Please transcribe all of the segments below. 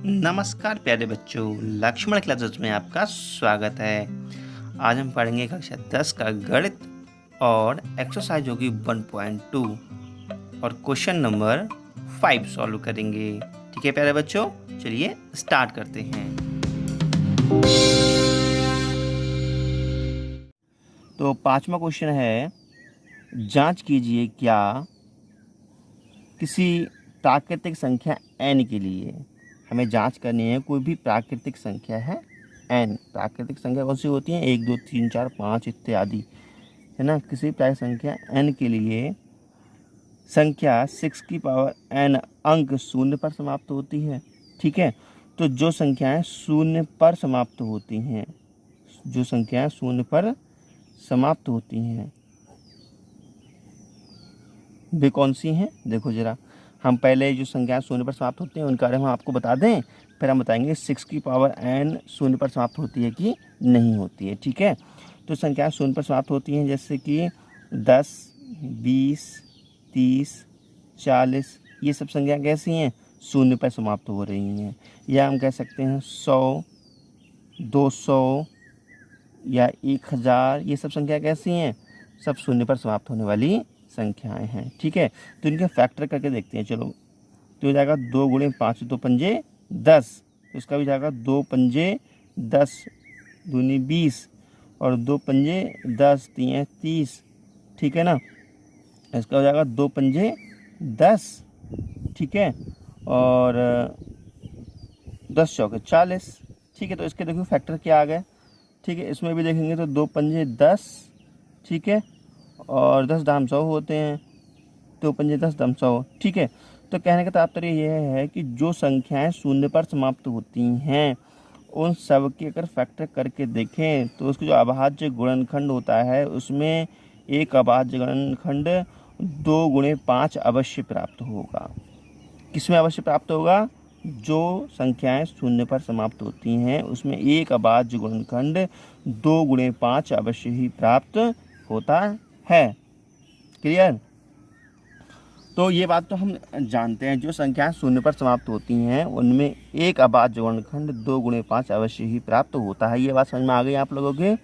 नमस्कार प्यारे बच्चों, लक्ष्मण क्लासेस में आपका स्वागत है। आज हम पढ़ेंगे कक्षा 10 का गणित और एक्सरसाइज होगी 1.2 और क्वेश्चन नंबर 5 सॉल्व करेंगे। ठीक है प्यारे बच्चों, चलिए स्टार्ट करते हैं। तो 5वां क्वेश्चन है, जांच कीजिए क्या किसी प्राकृतिक संख्या n के लिए हमें जांच करनी है। कोई भी प्राकृतिक संख्या है n, प्राकृतिक संख्या कौन सी होती है 1 2 3 4 5 इत्यादि, है ना। किसी प्राकृतिक संख्या n के लिए संख्या 6 की पावर n अंक शून्य पर समाप्त होती है। ठीक है, तो जो संख्याएं शून्य पर समाप्त होती हैं, जो संख्याएं शून्य पर समाप्त होती हैं वे कौन सी हैं। देखो जरा, हम पहले जो संख्याएं शून्य पर समाप्त होती हैं उनके बारे में आपको बता दें, फिर हम बताएंगे 6 की पावर n शून्य पर समाप्त होती है कि नहीं होती है। ठीक है, तो संख्याएं शून्य पर समाप्त होती हैं जैसे कि 10, 20, 30, 40, ये सब संख्याएं कैसी हैं, शून्य पर समाप्त हो रही हैं। या हम कह सकते हैं 100, 200 या 1000, ये सब संख्या कैसी हैं, सब शून्य पर समाप्त होने वाली संख्याएं हैं। ठीक है, तो इनके फैक्टर करके देखते हैं। चलो, तो हो जाएगा 2 गुणे 5 2 पंजे 10, तो इसका भी जाएगा 2 पंजे 10 दूनी 20 और 2 पंजे 10 3 30। ठीक है ना, इसका हो जाएगा 2 पंजे 10। ठीक है, और 10 चौके 40। ठीक है, तो इसके देखो फैक्टर क्या आ गए। ठीक है, इसमें भी देखेंगे तो 2 पंजे 10, ठीक है, और 10 दाम 100 होते हैं, 2 पंजे 10 दाम 100। ठीक है, तो कहने का तात्पर्य यह है कि जो संख्याएं शून्य पर समाप्त होती हैं उन सब के अगर फैक्टर करके देखें तो उसका जो अभाज्य गुणनखंड होता है उसमें एक अभाज्य गुणनखंड 2 गुणे 5 अवश्य प्राप्त होगा। किसमें अवश्य प्राप्त होगा, जो संख्याएं शून्य पर समाप्त होती हैं उसमें एक अभाज्य गुणनखंड 2 गुणे 5 अवश्य ही प्राप्त होता है। क्लियर। तो ये बात तो हम जानते हैं, जो संख्याएं शून्य पर समाप्त होती हैं उनमें एक अभाज्य गुणनखंड 2 गुणे 5 अवश्य ही प्राप्त होता है। ये बात समझ में आ गई आप लोगों के।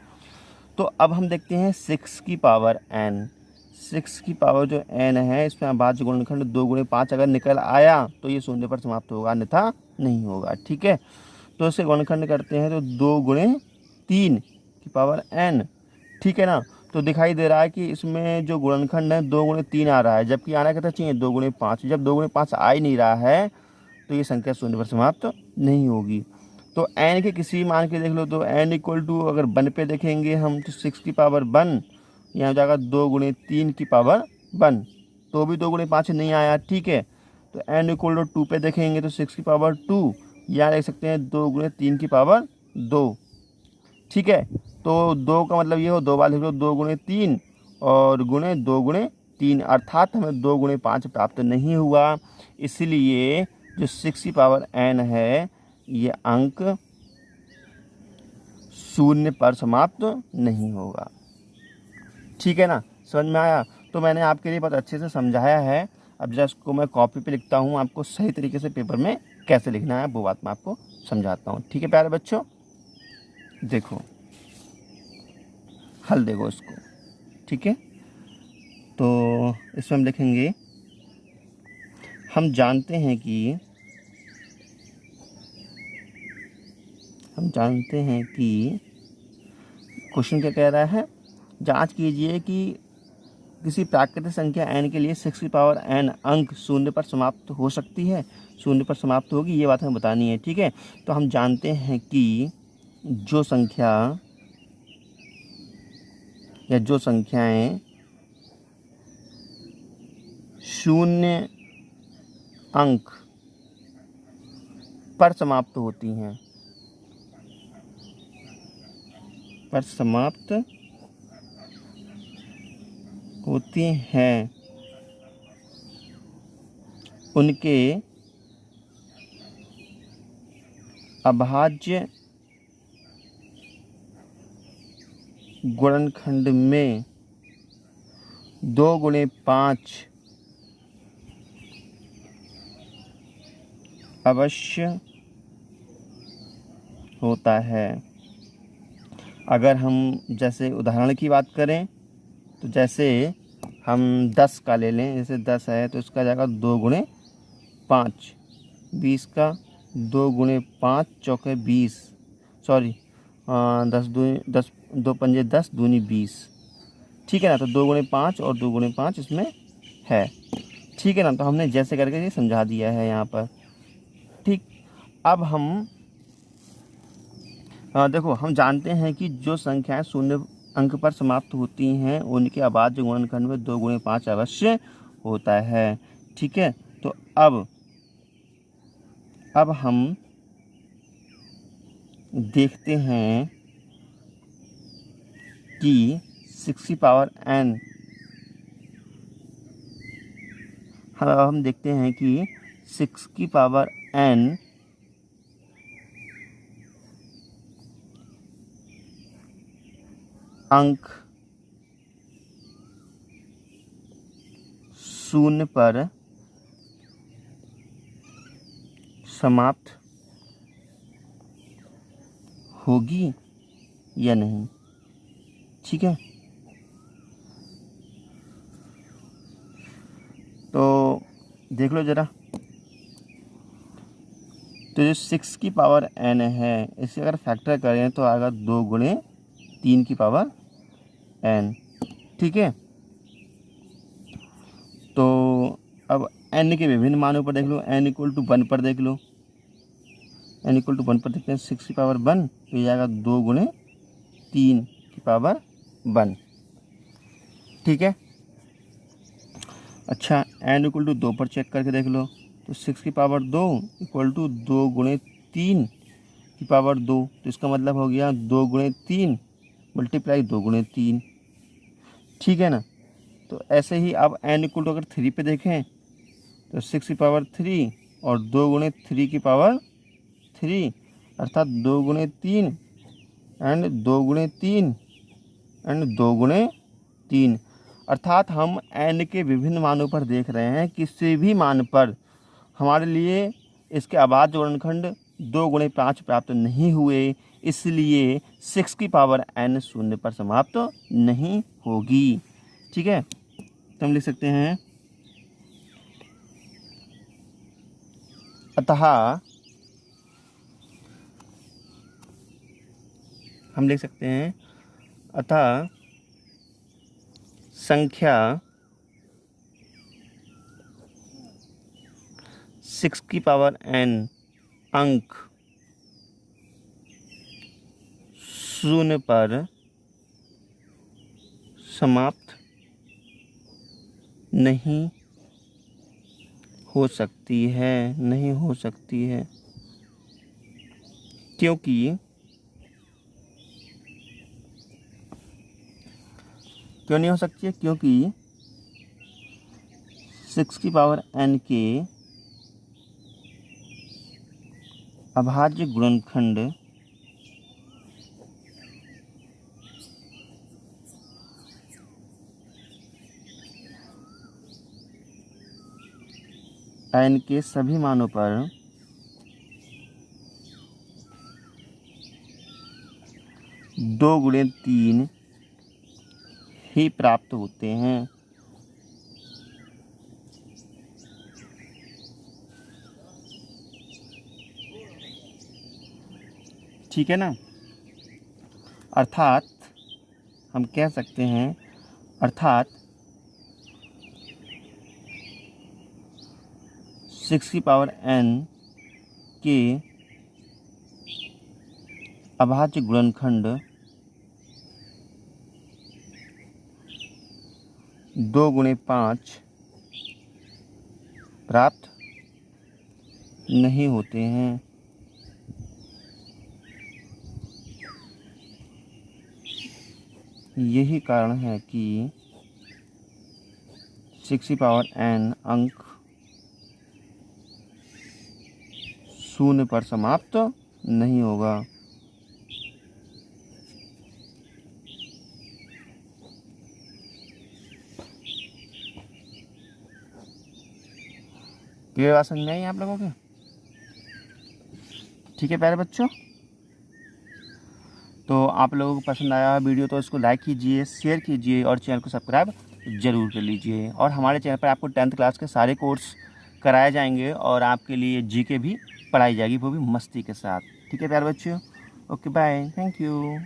तो अब हम देखते हैं 6 की पावर n। 6 की पावर जो n है इसमें अभाज्य गुणनखंड 2 गुणे 5 अगर निकल आया तो ये शून्य पर समाप्त होगा, अन्यथा नहीं होगा। ठीक है, तो इसे गुणनखंड करते हैं तो 2 गुणे 3 की पावर n। ठीक है ना, तो दिखाई दे रहा है कि इसमें जो गुणनखंड है 2 गुणे 3 आ रहा है, जबकि आना कितना चाहिए 2 गुणे 5। जब 2 गुणे 5 आ ही नहीं रहा है तो ये संख्या शून्य पर समाप्त नहीं होगी। तो n के किसी मान के देख लो, तो n इक्वल टू अगर 1 पे देखेंगे हम तो 6 की पावर 1, यहाँ हो जाएगा 2 गुणे 3 की पावर 1, तो भी 2 गुणे 5 नहीं आया। ठीक है, तो n इक्वल टू 2 पे देखेंगे तो 6 की पावर 2, यहाँ देख सकते हैं 2 गुणे 3 की पावर 2। ठीक है, तो 2 का मतलब ये हो 2 बार लिख लो 2 गुणे 3 और गुणे 2 गुणे 3, अर्थात हमें 2 गुणे 5 प्राप्त नहीं हुआ। इसलिए जो 6 की पावर n है ये अंक शून्य पर समाप्त नहीं होगा। ठीक है ना, समझ में आया। तो मैंने आपके लिए बहुत अच्छे से समझाया है। अब जब इसको मैं कॉपी पे लिखता हूँ, आपको सही तरीके से पेपर में कैसे लिखना है वो बात मैं आपको समझाता हूँ। ठीक है प्यारे बच्चों, देखो हल देखो इसको। ठीक है, तो इसमें हम लिखेंगे, हम जानते हैं कि क्वेश्चन क्या कह रहा है, जांच कीजिए कि किसी प्राकृतिक संख्या n के लिए 6 की पावर n अंक शून्य पर समाप्त हो सकती है, शून्य पर समाप्त होगी, ये बात हमें बतानी है। ठीक है, तो हम जानते हैं कि जो संख्या या जो संख्याएं शून्य अंक पर समाप्त होती हैं, उनके अभाज्य गुणनखंड में 2 गुणे 5 अवश्य होता है। अगर हम जैसे उदाहरण की बात करें तो जैसे हम 10 का ले लें, जैसे 10 है तो इसका जाएगा 2 गुणे 5, 20 का 2 गुणे 5 चौके 20, सॉरी 10 2 पंजे 10 दूनी 20, ठीक है ना। तो 2 गुणे 5 और 2 गुणे 5 इसमें है, ठीक है ना। तो हमने जैसे करके ये समझा दिया है यहाँ पर, ठीक। अब हम देखो, हम जानते हैं कि जो संख्याएं शून्य अंक पर समाप्त होती हैं उनके अभाज्य गुणनखंड में 2 गुणे 5 अवश्य होता है, ठीक है। तो अब हम देखते हैं कि 6 की पावर n, हम देखते हैं कि 6 की पावर n अंक शून्य पर समाप्त होगी या नहीं, ठीक है। तो देख लो ज़रा, तो जो 6 की पावर n है इसे अगर फैक्टर करें तो आएगा 2 गुणे 3 की पावर n, ठीक है। तो अब n के विभिन्न मानों पर देख लो, n इक्वल टू 1 पर देख लो, n इक्वल टू 1 पर देखते हैं 6 की पावर 1, तो ये आएगा 2 गुणे 3 की पावर 1, ठीक है। अच्छा, n इक्वल टू 2 पर चेक करके देख लो, तो 6 की पावर 2 इक्वल टू 2 गुणे 3 की पावर 2, तो इसका मतलब हो गया 2 गुणे 3 मल्टीप्लाई 2 गुणे 3, ठीक है ना। तो ऐसे ही अब n इक्वल टू अगर 3 पे देखें तो 6 की पावर 3 और 2 गुणे 3 की पावर 3, अर्थात 2 गुणे 3 एंड 2 गुणे 3 एंड 2 गुणे 3, अर्थात हम n के विभिन्न मानों पर देख रहे हैं, किसी भी मान पर हमारे लिए इसके अभाज्य गुणनखंड 2 गुणे 5 प्राप्त नहीं हुए, इसलिए 6 की पावर n शून्य पर समाप्त नहीं होगी, ठीक है। तो हम लिख सकते हैं अतः, हम लिख सकते हैं अतः संख्या 6 की पावर n अंक शून्य पर समाप्त नहीं हो सकती है, नहीं हो सकती है, क्योंकि क्यों नहीं हो सकती है, क्योंकि 6 की पावर n के अभाज्य गुणनखंड n के सभी मानों पर 2 गुणे 3 ही प्राप्त होते हैं, ठीक है ना। अर्थात हम कह सकते हैं, अर्थात 6 की पावर n के अभाज्य गुणनखंड 2 गुणे 5 प्राप्त नहीं होते हैं, यही कारण है कि 6 की पावर n अंक शून्य पर समाप्त नहीं होगा। ये बात समझ में आई आप लोगों के, ठीक है प्यारे बच्चों। तो आप लोगों को पसंद आया वीडियो तो इसको लाइक कीजिए, शेयर कीजिए और चैनल को सब्सक्राइब ज़रूर कर लीजिए। और हमारे चैनल पर आपको 10th क्लास के सारे कोर्स कराए जाएंगे और आपके लिए जीके भी पढ़ाई जाएगी, वो भी मस्ती के साथ। ठीक है प्यारे बच्चों, ओके बाय, थैंक यू।